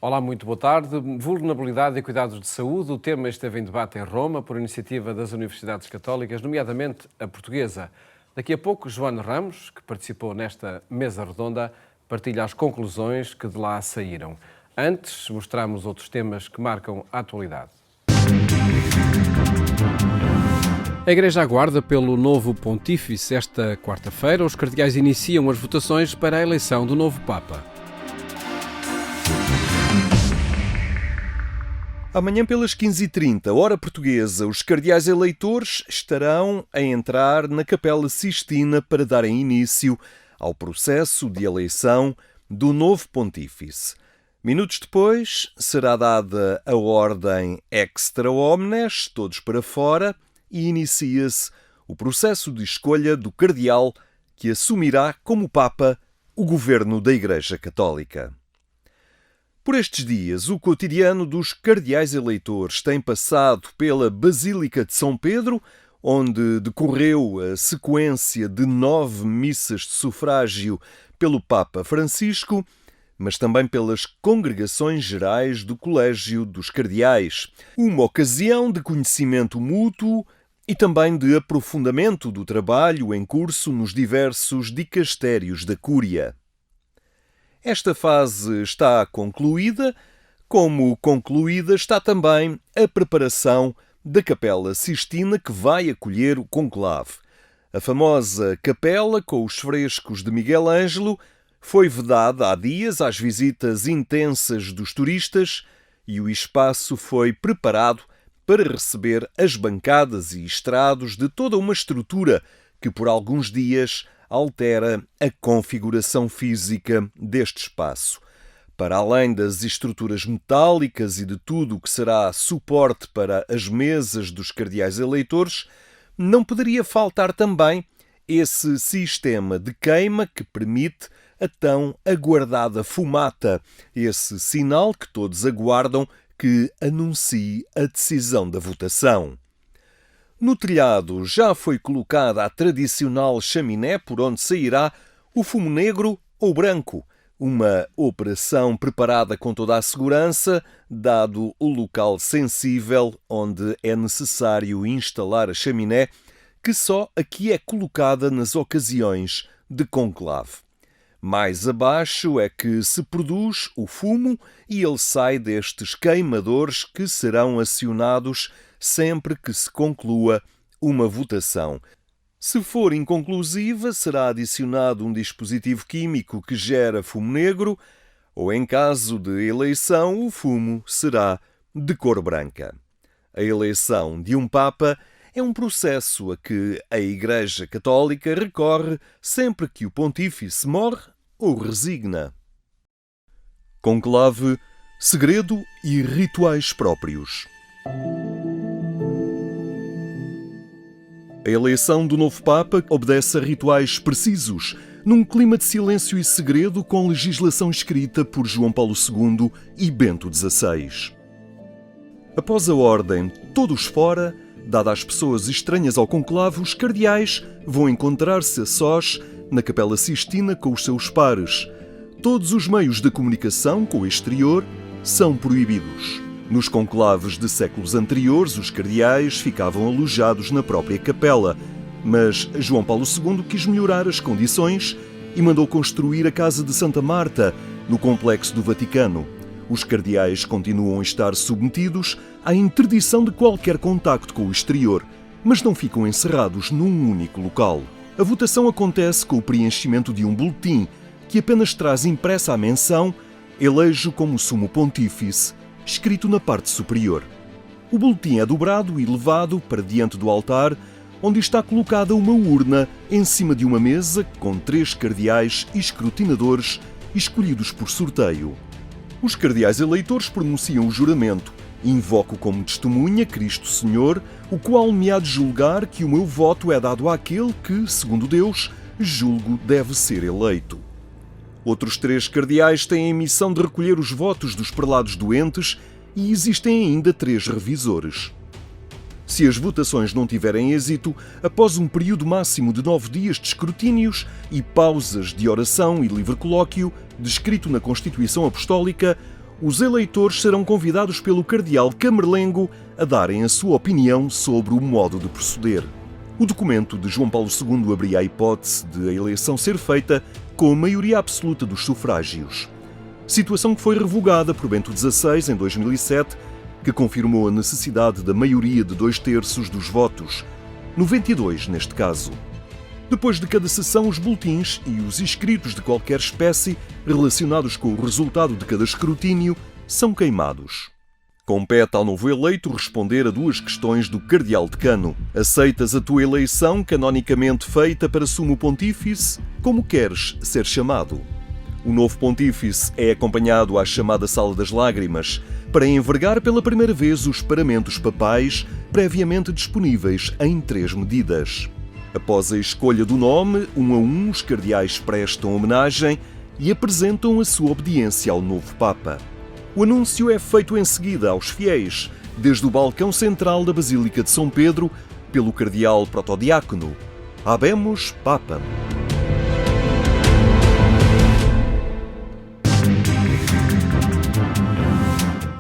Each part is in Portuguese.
Olá, muito boa tarde. Vulnerabilidade e cuidados de saúde. O tema esteve em debate em Roma por iniciativa das Universidades Católicas, nomeadamente a portuguesa. Daqui a pouco, Joana Ramos, que participou nesta mesa redonda, partilha as conclusões que de lá saíram. Antes, mostramos outros temas que marcam a atualidade. A Igreja aguarda pelo novo Pontífice. Esta quarta-feira, os cardeais iniciam as votações para a eleição do novo Papa. Amanhã pelas 15h30, hora portuguesa, os cardeais eleitores estarão a entrar na Capela Sistina para darem início ao processo de eleição do novo Pontífice. Minutos depois, será dada a ordem extra omnes, todos para fora, e inicia-se o processo de escolha do cardeal que assumirá como Papa o governo da Igreja Católica. Por estes dias, o cotidiano dos cardeais eleitores tem passado pela Basílica de São Pedro, onde decorreu a sequência de 9 missas de sufrágio pelo Papa Francisco, mas também pelas congregações gerais do Colégio dos Cardeais. Uma ocasião de conhecimento mútuo e também de aprofundamento do trabalho em curso nos diversos dicastérios da Cúria. Esta fase está concluída, como concluída está também a preparação da Capela Sistina que vai acolher o conclave. A famosa capela com os frescos de Miguel Ângelo foi vedada há dias às visitas intensas dos turistas e o espaço foi preparado para receber as bancadas e estrados de toda uma estrutura que por alguns dias altera a configuração física deste espaço. Para além das estruturas metálicas e de tudo o que será suporte para as mesas dos cardeais eleitores, não poderia faltar também esse sistema de queima que permite a tão aguardada fumata, esse sinal que todos aguardam que anuncie a decisão da votação. No telhado já foi colocada a tradicional chaminé por onde sairá o fumo negro ou branco, uma operação preparada com toda a segurança, dado o local sensível onde é necessário instalar a chaminé, que só aqui é colocada nas ocasiões de conclave. Mais abaixo é que se produz o fumo e ele sai destes queimadores que serão acionados sempre que se conclua uma votação. Se for inconclusiva, será adicionado um dispositivo químico que gera fumo negro, ou em caso de eleição, o fumo será de cor branca. A eleição de um Papa é um processo a que a Igreja Católica recorre sempre que o Pontífice morre ou resigna. Conclave, segredo e rituais próprios. A eleição do novo Papa obedece a rituais precisos, num clima de silêncio e segredo com legislação escrita por João Paulo II e Bento XVI. Após a ordem todos fora, dada às pessoas estranhas ao conclave, os cardeais vão encontrar-se a sós na Capela Sistina com os seus pares. Todos os meios de comunicação com o exterior são proibidos. Nos conclaves de séculos anteriores, os cardeais ficavam alojados na própria capela, mas João Paulo II quis melhorar as condições e mandou construir a Casa de Santa Marta, no complexo do Vaticano. Os cardeais continuam a estar submetidos à interdição de qualquer contacto com o exterior, mas não ficam encerrados num único local. A votação acontece com o preenchimento de um boletim que apenas traz impressa a menção "Elejo como Sumo Pontífice", escrito na parte superior. O boletim é dobrado e levado para diante do altar, onde está colocada uma urna em cima de uma mesa com 3 cardeais e escrutinadores escolhidos por sorteio. Os cardeais eleitores pronunciam o juramento: "Invoco como testemunha Cristo Senhor, o qual me há de julgar que o meu voto é dado àquele que, segundo Deus, julgo deve ser eleito." Outros 3 cardeais têm a missão de recolher os votos dos prelados doentes e existem ainda 3 revisores. Se as votações não tiverem êxito, após um período máximo de 9 dias de escrutínios e pausas de oração e livre colóquio, descrito na Constituição Apostólica, os eleitores serão convidados pelo cardeal Camerlengo a darem a sua opinião sobre o modo de proceder. O documento de João Paulo II abria a hipótese de a eleição ser feita com a maioria absoluta dos sufrágios. Situação que foi revogada por Bento XVI em 2007, que confirmou a necessidade da maioria de 2/3 dos votos, 92 neste caso. Depois de cada sessão, os boletins e os escritos de qualquer espécie relacionados com o resultado de cada escrutínio são queimados. Compete ao novo eleito responder a 2 questões do cardeal decano. Aceitas a tua eleição canonicamente feita para sumo pontífice? Como queres ser chamado? O novo pontífice é acompanhado à chamada Sala das Lágrimas para envergar pela primeira vez os paramentos papais previamente disponíveis em 3 medidas. Após a escolha do nome, 1 a 1, os cardeais prestam homenagem e apresentam a sua obediência ao novo Papa. O anúncio é feito em seguida aos fiéis, desde o balcão central da Basílica de São Pedro, pelo cardeal protodiácono. Habemus Papam.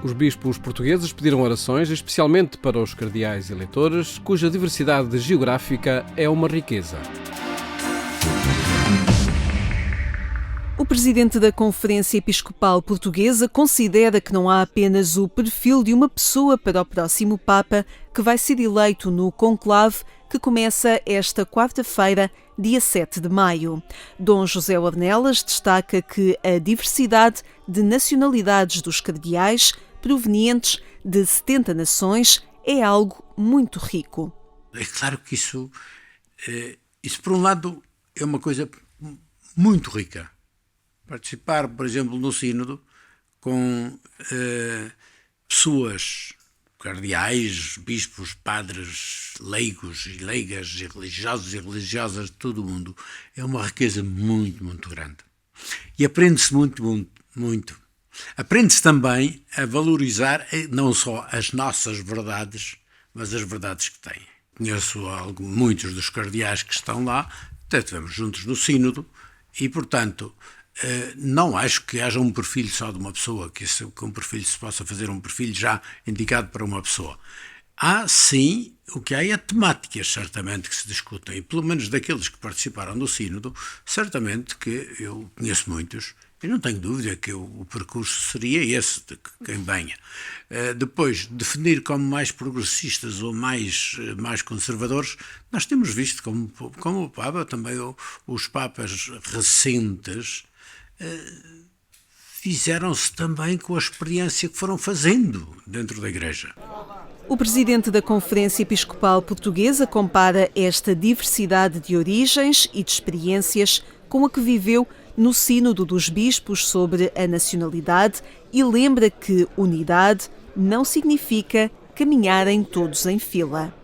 Os bispos portugueses pediram orações, especialmente para os cardeais eleitores, cuja diversidade geográfica é uma riqueza. O presidente da Conferência Episcopal Portuguesa considera que não há apenas o perfil de uma pessoa para o próximo Papa, que vai ser eleito no conclave que começa esta quarta-feira, dia 7 de maio. Dom José Ornelas destaca que a diversidade de nacionalidades dos cardeais, provenientes de 70 nações, é algo muito rico. É claro que isso por um lado, é uma coisa muito rica. Participar, por exemplo, no sínodo com pessoas, cardeais, bispos, padres, leigos e leigas, e religiosos e religiosas de todo o mundo, é uma riqueza muito, muito grande. E aprende-se muito, muito, muito. Aprende-se também a valorizar não só as nossas verdades, mas as verdades que têm. Conheço muitos dos cardeais que estão lá, até estivemos juntos no sínodo, e, portanto, não acho que haja um perfil só de uma pessoa, que um perfil se possa fazer um perfil já indicado para uma pessoa. Há, sim, o que há é temáticas, certamente, que se discutem, e pelo menos daqueles que participaram do sínodo, certamente que eu conheço muitos, e não tenho dúvida que o percurso seria esse, de quem venha. Depois, definir como mais progressistas ou mais conservadores, nós temos visto como o Papa, também os Papas recentes, fizeram-se também com a experiência que foram fazendo dentro da Igreja. O presidente da Conferência Episcopal Portuguesa compara esta diversidade de origens e de experiências com a que viveu no Sínodo dos Bispos sobre a nacionalidade e lembra que unidade não significa caminharem todos em fila.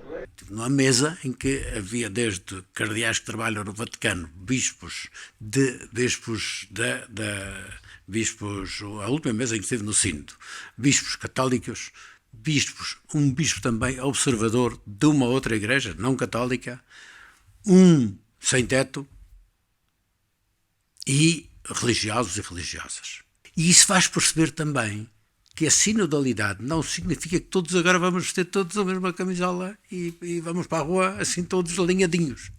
Numa mesa em que havia desde cardeais que trabalham no Vaticano, bispos, a última mesa em que esteve no Sínodo, bispos católicos, um bispo também observador de uma outra igreja não católica, um sem teto, e religiosos e religiosas. E isso faz perceber também que a sinodalidade não significa que todos agora vamos ter todos a mesma camisola e vamos para a rua assim todos alinhadinhos.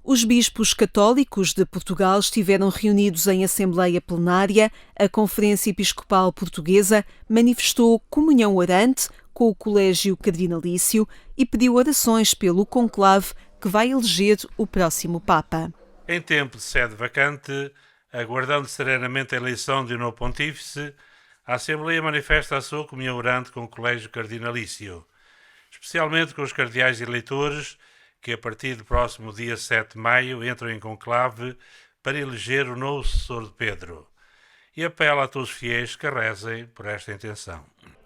Os bispos católicos de Portugal estiveram reunidos em Assembleia Plenária. A Conferência Episcopal Portuguesa manifestou comunhão orante com o Colégio Cardinalício e pediu orações pelo conclave que vai eleger o próximo Papa. Em tempo de sede vacante, aguardando serenamente a eleição de um novo pontífice, a Assembleia manifesta a sua comunhão orante com o Colégio Cardinalício, especialmente com os cardeais eleitores que, a partir do próximo dia 7 de maio, entram em conclave para eleger o novo sucessor de Pedro, e apela a todos os fiéis que rezem por esta intenção.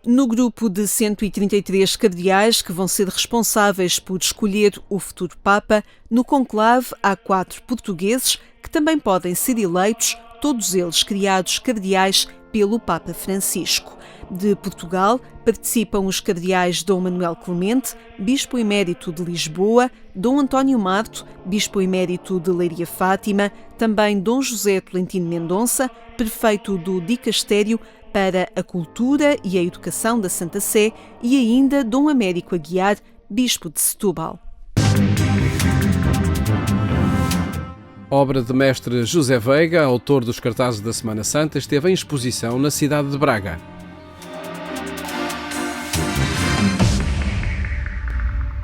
No grupo de 133 cardeais que vão ser responsáveis por escolher o futuro Papa, no conclave há 4 portugueses que também podem ser eleitos, todos eles criados cardeais pelo Papa Francisco. De Portugal participam os cardeais Dom Manuel Clemente, Bispo Emérito de Lisboa, Dom António Marto, Bispo Emérito de Leiria Fátima, também Dom José Tolentino Mendonça, Prefeito do Dicastério, para a cultura e a educação da Santa Sé e ainda Dom Américo Aguiar, bispo de Setúbal. Obra de mestre José Veiga, autor dos cartazes da Semana Santa, esteve em exposição na cidade de Braga.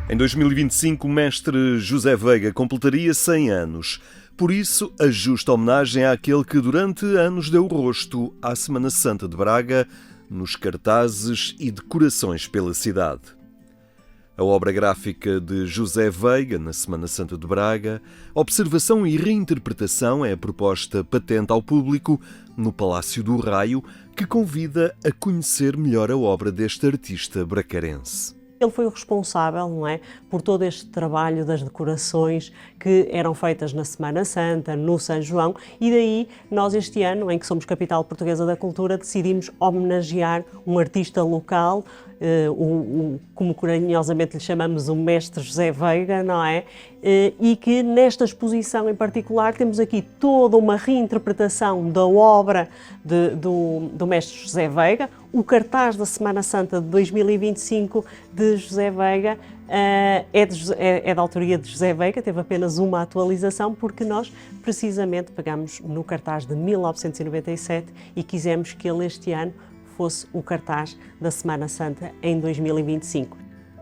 Em 2025, o mestre José Veiga completaria 100 anos. Por isso, a justa homenagem àquele que durante anos deu rosto à Semana Santa de Braga, nos cartazes e decorações pela cidade. A obra gráfica de José Veiga, na Semana Santa de Braga, observação e reinterpretação é a proposta patente ao público no Palácio do Raio, que convida a conhecer melhor a obra deste artista bracarense. Ele foi o responsável, não é, por todo este trabalho das decorações que eram feitas na Semana Santa, no São João, e daí nós este ano, em que somos Capital Portuguesa da Cultura, decidimos homenagear um artista local, como carinhosamente lhe chamamos, o mestre José Veiga, não é? E que nesta exposição em particular temos aqui toda uma reinterpretação da obra do mestre José Veiga. O cartaz da Semana Santa de 2025 de José Veiga é da autoria de José Veiga, teve apenas uma atualização porque nós precisamente pegamos no cartaz de 1997 e quisemos que ele este ano fosse o cartaz da Semana Santa em 2025.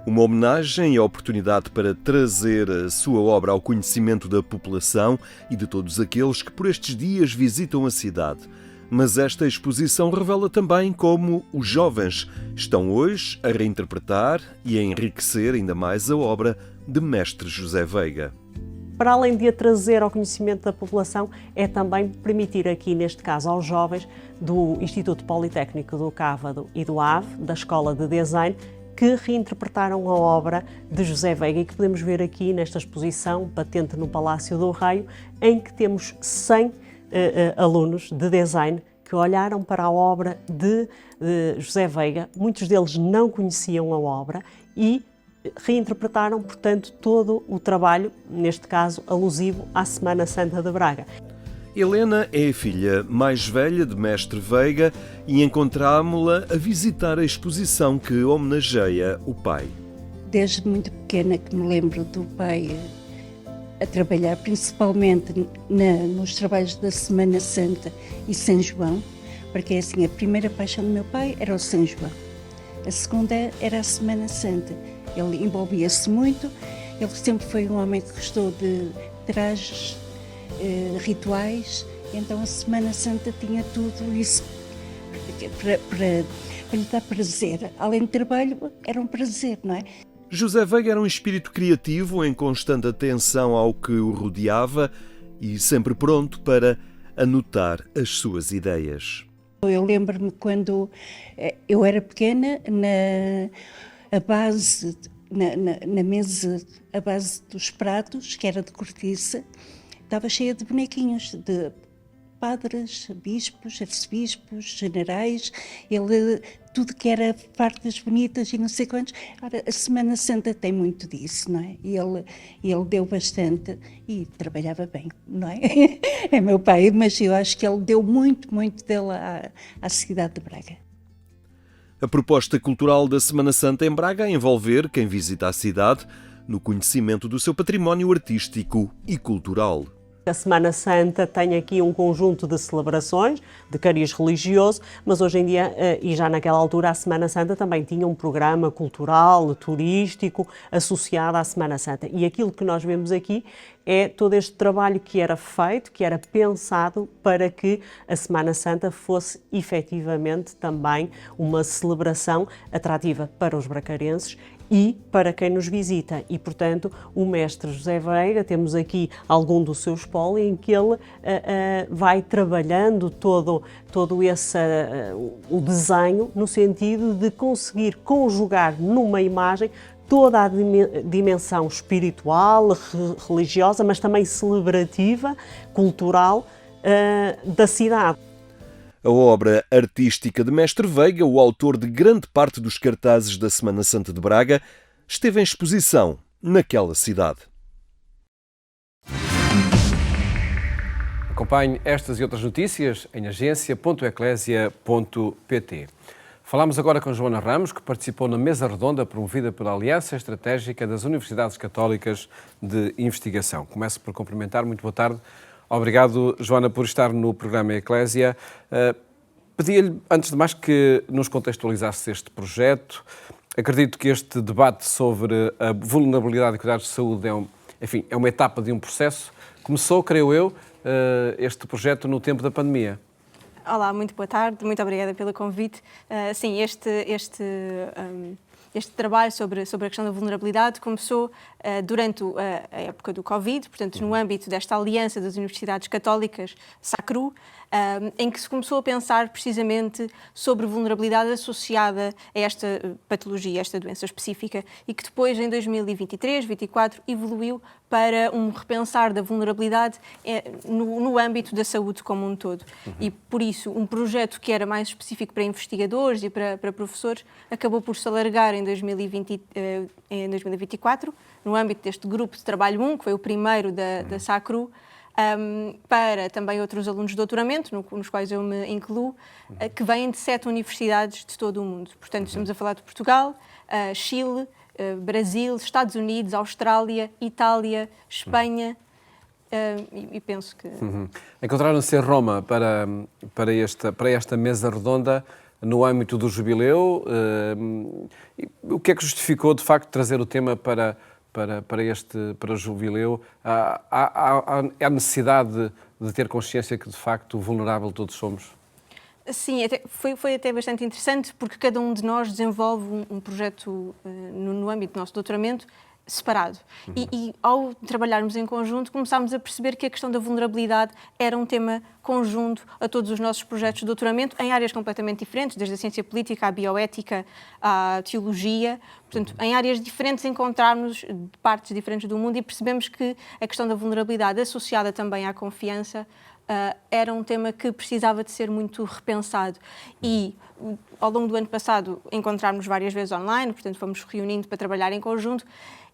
Uma homenagem e a oportunidade para trazer a sua obra ao conhecimento da população e de todos aqueles que por estes dias visitam a cidade. Mas esta exposição revela também como os jovens estão hoje a reinterpretar e a enriquecer ainda mais a obra de mestre José Veiga. Para além de a trazer ao conhecimento da população, é também permitir aqui, neste caso, aos jovens do Instituto Politécnico do Cávado e do AVE, da Escola de Design, que reinterpretaram a obra de José Veiga e que podemos ver aqui nesta exposição patente no Palácio do Raio, em que temos 100 alunos de design que olharam para a obra de José Veiga. Muitos deles não conheciam a obra e reinterpretaram, portanto, todo o trabalho, neste caso, alusivo à Semana Santa de Braga. Helena é a filha mais velha de mestre Veiga e encontrámo-la a visitar a exposição que homenageia o pai. Desde muito pequena que me lembro do pai a trabalhar, principalmente nos trabalhos da Semana Santa e São João, porque assim, a primeira paixão do meu pai era o São João, a segunda era a Semana Santa. Ele envolvia-se muito, ele sempre foi um homem que gostou de trajes, rituais, então a Semana Santa tinha tudo isso para lhe dar prazer. Além do trabalho, era um prazer, não é? José Veiga era um espírito criativo em constante atenção ao que o rodeava e sempre pronto para anotar as suas ideias. Eu lembro-me quando eu era pequena, na mesa, a base dos pratos, que era de cortiça, estava cheia de bonequinhos, de padres, bispos, arcebispos, generais, tudo que era fardas bonitas e não sei quantos. Ora, a Semana Santa tem muito disso, não é? E ele deu bastante e trabalhava bem, não é? É meu pai, mas eu acho que ele deu muito, muito dele à cidade de Braga. A proposta cultural da Semana Santa em Braga é envolver quem visita a cidade no conhecimento do seu património artístico e cultural. A Semana Santa tem aqui um conjunto de celebrações de cariz religioso, mas hoje em dia, e já naquela altura, a Semana Santa também tinha um programa cultural, turístico, associado à Semana Santa. E aquilo que nós vemos aqui é todo este trabalho que era feito, que era pensado para que a Semana Santa fosse efetivamente também uma celebração atrativa para os bracarenses e para quem nos visita. E, portanto, o mestre José Veiga, temos aqui algum do seu espólio em que ele vai trabalhando todo esse o desenho no sentido de conseguir conjugar numa imagem toda a dimensão espiritual, religiosa, mas também celebrativa, cultural da cidade. A obra artística de mestre Veiga, o autor de grande parte dos cartazes da Semana Santa de Braga, esteve em exposição naquela cidade. Acompanhe estas e outras notícias em agência.eclésia.pt. Falámos agora com Joana Ramos, que participou na mesa redonda promovida pela Aliança Estratégica das Universidades Católicas de Investigação. Começo por cumprimentar. Muito boa tarde. Obrigado, Joana, por estar no programa Eclésia. Pedia-lhe, antes de mais, que nos contextualizasse este projeto. Acredito que este debate sobre a vulnerabilidade e cuidados de saúde é uma etapa de um processo. Começou, creio eu, este projeto no tempo da pandemia. Olá, muito boa tarde, muito obrigada pelo convite. Sim, este trabalho sobre a questão da vulnerabilidade começou durante a época do Covid, portanto, no âmbito desta Aliança das Universidades Católicas, SACRU, em que se começou a pensar precisamente sobre vulnerabilidade associada a esta patologia, a esta doença específica, e que depois, em 2023-2024, evoluiu para um repensar da vulnerabilidade no âmbito da saúde como um todo. E, por isso, um projeto que era mais específico para investigadores e para professores acabou por se alargar em 2024, no âmbito deste grupo de trabalho 1, que foi o primeiro da SACRU, para também outros alunos de doutoramento, nos quais eu me incluo, que vêm de 7 universidades de todo o mundo. Portanto, estamos a falar de Portugal, Chile, Brasil, Estados Unidos, Austrália, Itália, Espanha, e penso que... Encontraram-se em Roma para esta mesa redonda no âmbito do jubileu. O que é que justificou, de facto, trazer o tema para o jubileu? Há necessidade de ter consciência que, de facto, vulnerável todos somos? Sim, foi até bastante interessante, porque cada um de nós desenvolve um projeto no âmbito do nosso doutoramento separado. E ao trabalharmos em conjunto, começámos a perceber que a questão da vulnerabilidade era um tema conjunto a todos os nossos projetos de doutoramento, em áreas completamente diferentes, desde a ciência política, à bioética, à teologia. Portanto, em áreas diferentes encontrarmos de partes diferentes do mundo e percebemos que a questão da vulnerabilidade associada também à confiança era um tema que precisava de ser muito repensado. E, ao longo do ano passado, encontramos várias vezes online, portanto, fomos reunindo para trabalhar em conjunto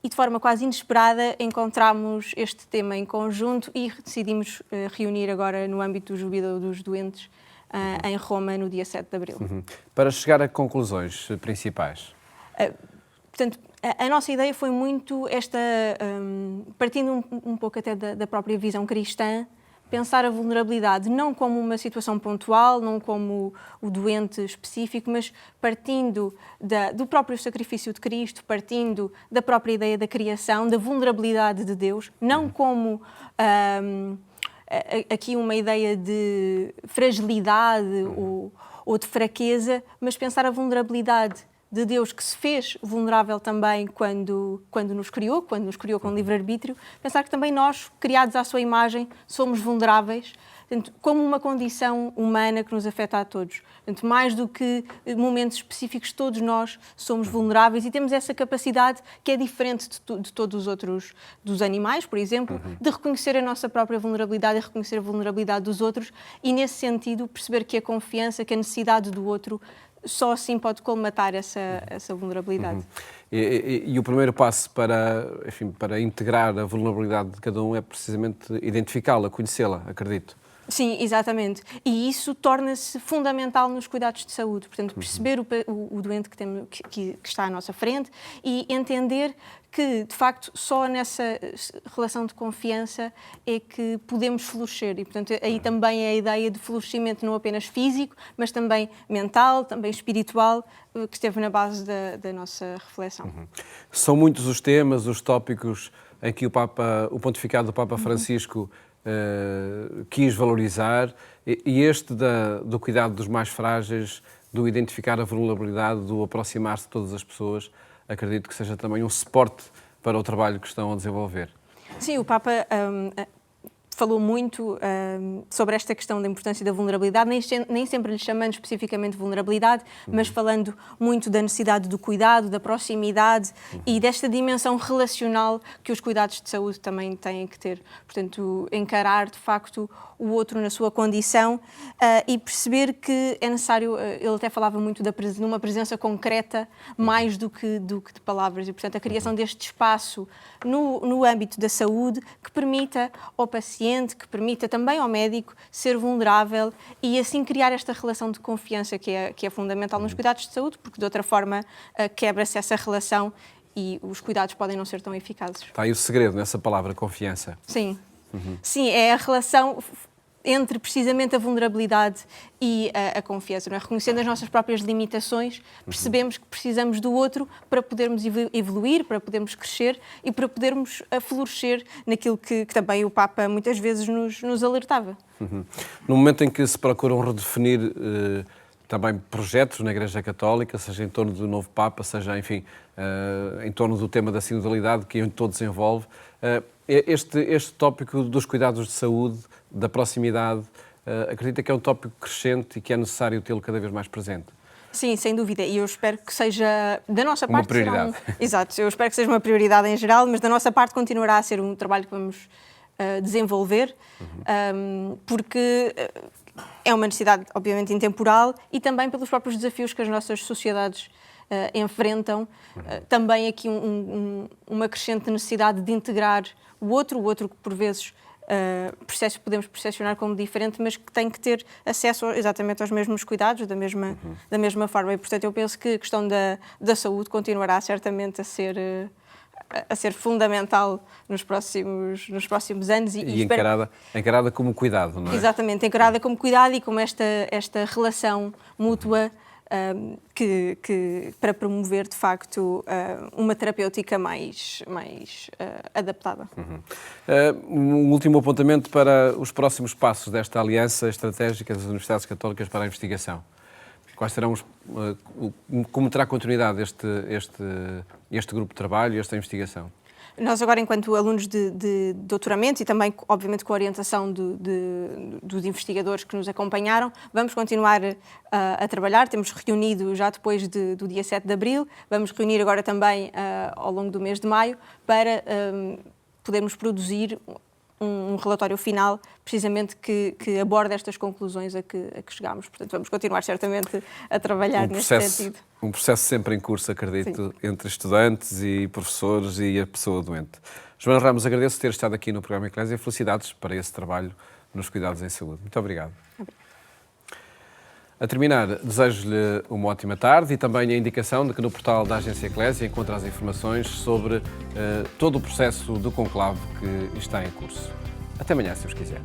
e, de forma quase inesperada, encontramos este tema em conjunto e decidimos reunir agora no âmbito do Jubileu dos Doentes em Roma, no dia 7 de abril. Para chegar a conclusões principais? Portanto, a nossa ideia foi muito esta, partindo um pouco até da própria visão cristã, pensar a vulnerabilidade não como uma situação pontual, não como o doente específico, mas partindo do próprio sacrifício de Cristo, partindo da própria ideia da criação, da vulnerabilidade de Deus, não como aqui uma ideia de fragilidade ou de fraqueza, mas pensar a vulnerabilidade de Deus, que se fez vulnerável também quando nos criou com livre-arbítrio, pensar que também nós, criados à sua imagem, somos vulneráveis, portanto, como uma condição humana que nos afeta a todos. Portanto, mais do que momentos específicos, todos nós somos vulneráveis e temos essa capacidade que é diferente de todos os outros, dos animais, por exemplo, de reconhecer a nossa própria vulnerabilidade e reconhecer a vulnerabilidade dos outros e, nesse sentido, perceber que a confiança, que a necessidade do outro, só assim pode colmatar essa vulnerabilidade. E o primeiro passo para integrar a vulnerabilidade de cada um é precisamente identificá-la, conhecê-la, acredito. Sim, exatamente. E isso torna-se fundamental nos cuidados de saúde. Portanto, perceber o doente que está à nossa frente e entender que, de facto, só nessa relação de confiança é que podemos florescer. E, portanto, aí também é a ideia de florescimento não apenas físico, mas também mental, também espiritual, que esteve na base da nossa reflexão. São muitos os temas, os tópicos em que o pontificado do Papa Francisco quis valorizar, e este do cuidado dos mais frágeis, do identificar a vulnerabilidade, do aproximar-se de todas as pessoas, acredito que seja também um suporte para o trabalho que estão a desenvolver. Sim, o Papa falou muito sobre esta questão da importância da vulnerabilidade, nem sempre lhe chamando especificamente vulnerabilidade, mas falando muito da necessidade do cuidado, da proximidade e desta dimensão relacional que os cuidados de saúde também têm que ter. Portanto, encarar de facto o outro na sua condição e perceber que é necessário, ele até falava muito de uma presença concreta mais do que de palavras e, portanto, a criação deste espaço no âmbito da saúde que permita ao paciente paciente, que permita também ao médico ser vulnerável e assim criar esta relação de confiança que é fundamental nos cuidados de saúde, porque de outra forma quebra-se essa relação e os cuidados podem não ser tão eficazes. Está aí o segredo nessa palavra, confiança. Sim. Sim, é a relação entre precisamente a vulnerabilidade e a confiança. Não é? Reconhecendo as nossas próprias limitações, percebemos que precisamos do outro para podermos evoluir, para podermos crescer e para podermos florescer naquilo que também o Papa muitas vezes nos alertava. No momento em que se procuram redefinir também projetos na Igreja Católica, seja em torno do novo Papa, seja, enfim, em torno do tema da sinodalidade que todos envolve, este tópico dos cuidados de saúde, da proximidade, acredita que é um tópico crescente e que é necessário tê-lo cada vez mais presente? Sim, sem dúvida. E eu espero que seja, da nossa parte... Uma prioridade. Exato. Eu espero que seja uma prioridade em geral, mas da nossa parte continuará a ser um trabalho que vamos desenvolver, porque é uma necessidade, obviamente, intemporal e também pelos próprios desafios que as nossas sociedades enfrentam. Também aqui uma crescente necessidade de integrar o outro que por vezes podemos percepcionar como diferente, mas que tem que ter acesso exatamente aos mesmos cuidados, da mesma forma. E, portanto, eu penso que a questão da saúde continuará certamente a ser fundamental nos próximos anos. E encarada como cuidado, não é? Exatamente, encarada como cuidado e como esta relação mútua para promover, de facto, uma terapêutica mais adaptada. Um último apontamento para os próximos passos desta aliança estratégica das Universidades Católicas para a investigação. Quais serão como terá continuidade este grupo de trabalho e esta investigação? Nós agora, enquanto alunos de doutoramento e também, obviamente, com a orientação dos investigadores que nos acompanharam, vamos continuar a trabalhar. Temos reunido já depois do dia 7 de abril, vamos reunir agora também ao longo do mês de maio para podermos produzir um relatório final, precisamente que aborda estas conclusões a que chegámos. Portanto, vamos continuar certamente a trabalhar nesse sentido. Um processo sempre em curso, acredito, sim, entre estudantes e professores e a pessoa doente. Joana Ramos, agradeço ter estado aqui no programa Eclésia e felicidades para esse trabalho nos cuidados em saúde. Muito obrigado. A terminar, desejo-lhe uma ótima tarde e também a indicação de que no portal da Agência Eclésia encontra as informações sobre todo o processo do conclave que está em curso. Até amanhã, se os quiser.